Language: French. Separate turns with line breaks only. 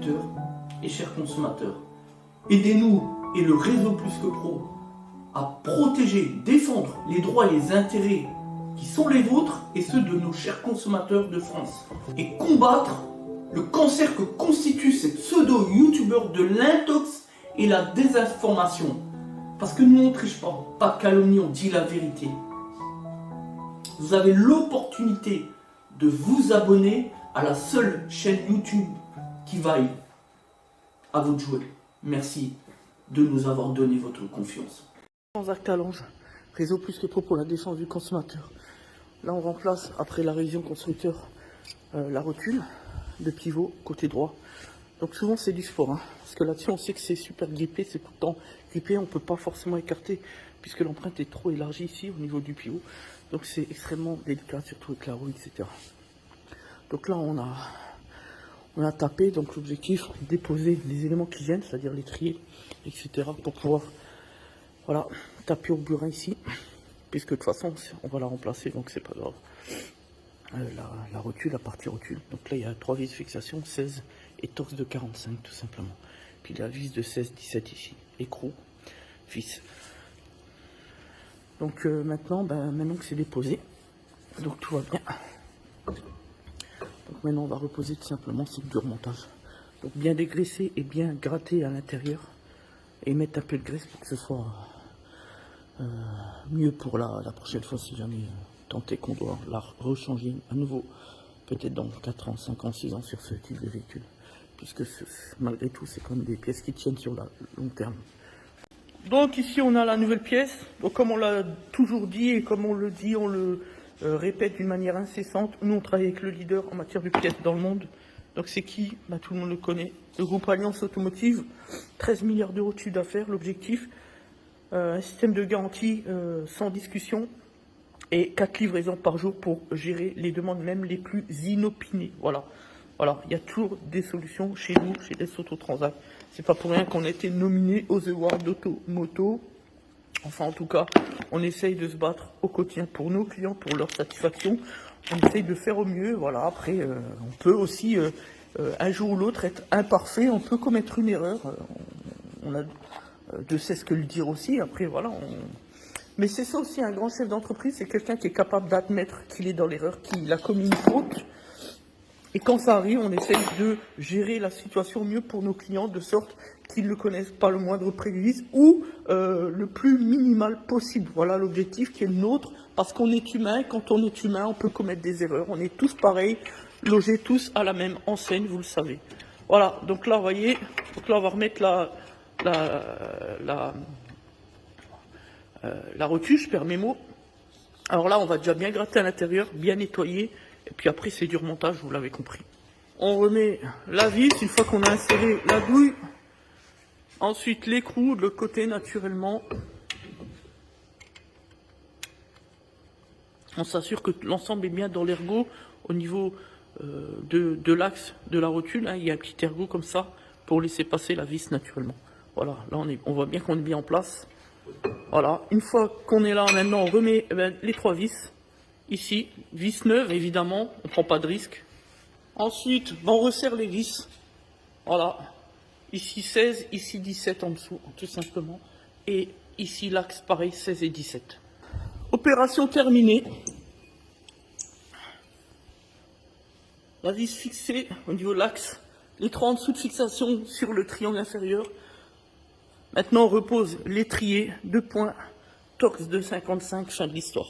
agriculteurs et chers consommateurs. Aidez-nous et le réseau Plus que Pro à protéger, défendre les droits et les intérêts qui sont les vôtres et ceux de nos chers consommateurs de France. Et combattre le cancer que constituent ces pseudo-youtubeurs de l'intox et la désinformation. Parce que nous, on ne triche pas de calomnie, on dit la vérité. Vous avez l'opportunité de vous abonner à la seule chaîne YouTube qui vaille. À vous de jouer. Merci de nous avoir donné votre confiance.
Jean-Jacques Talange, réseau Plus que Pro pour la défense du consommateur. Là, on remplace, après la révision constructeur, la rotule de pivot côté droit. Donc souvent, c'est du sport, hein, parce que là-dessus, on sait que c'est super grippé, c'est tout le temps grippé, on ne peut pas forcément écarter, puisque l'empreinte est trop élargie ici, au niveau du pivot. Donc c'est extrêmement délicat, surtout avec la roue, etc. Donc là, on a tapé, donc l'objectif, déposer les éléments qui gênent, c'est-à-dire les trier, etc., pour pouvoir, voilà, taper au burin ici, puisque de toute façon, on va la remplacer, donc c'est pas grave. La rotule, la partie rotule. Donc là, il y a 3 vis de fixation, 16 et torse de 45, tout simplement. Puis la vis de 16, 17 ici. Écrou, vis. Donc maintenant que c'est déposé, donc tout va bien. Donc maintenant, on va reposer tout simplement sur du remontage. Donc bien dégraisser et bien gratter à l'intérieur. Et mettre un peu de graisse pour que ce soit mieux pour la prochaine fois, si jamais tenter qu'on doit la rechanger à nouveau, peut-être dans 4 ans, 5 ans, 6 ans sur ce type de véhicule. Puisque malgré tout, c'est quand même des pièces qui tiennent sur le long terme. Donc ici, on a la nouvelle pièce. Donc comme on l'a toujours dit et comme on le dit, on le répète d'une manière incessante, nous on travaille avec le leader en matière de pièces dans le monde. Donc c'est qui? Tout le monde le connaît. Le groupe Alliance Automotive, 13 milliards d'euros de chiffre d'affaires. L'objectif, un système de garantie sans discussion et 4 livraisons par jour pour gérer les demandes même les plus inopinées. Voilà, il y a toujours des solutions chez nous, chez Les Autotransat. C'est pas pour rien qu'on a été nominé aux Awards d'Automoto. Enfin, en tout cas, on essaye de se battre au quotidien pour nos clients, pour leur satisfaction. On essaye de faire au mieux. Voilà, après, on peut aussi, un jour ou l'autre, être imparfait. On peut commettre une erreur. On a de cesse que le dire aussi. Après, voilà. Mais c'est ça aussi, un grand chef d'entreprise, c'est quelqu'un qui est capable d'admettre qu'il est dans l'erreur, qu'il a commis une faute. Et quand ça arrive, on essaye de gérer la situation mieux pour nos clients, de sorte qu'ils ne connaissent pas le moindre préjudice ou le plus minimal possible. Voilà l'objectif qui est le nôtre, parce qu'on est humain. Quand on est humain, on peut commettre des erreurs. On est tous pareils, logés tous à la même enseigne, vous le savez. Voilà, donc là, vous voyez, on va remettre la rotule, je perds mes mots. Alors là, on va déjà bien gratter à l'intérieur, bien nettoyer. Et puis après, c'est du remontage, vous l'avez compris. On remet la vis une fois qu'on a inséré la douille. Ensuite, l'écrou de l'autre côté, naturellement. On s'assure que l'ensemble est bien dans l'ergot au niveau de l'axe de la rotule. Hein. Il y a un petit ergot comme ça pour laisser passer la vis naturellement. Voilà, là on voit bien qu'on est bien en place. Voilà, une fois qu'on est là, maintenant on remet les 3 vis. Ici, vis neuve, évidemment, on ne prend pas de risque. Ensuite, on resserre les vis. Voilà. Ici 16, ici 17 en dessous, tout simplement. Et ici, l'axe, pareil, 16 et 17. Opération terminée. La vis fixée au niveau de l'axe. Les 3 en dessous de fixation sur le triangle inférieur. Maintenant, on repose l'étrier, 2 points, torx de 55, fin de l'histoire.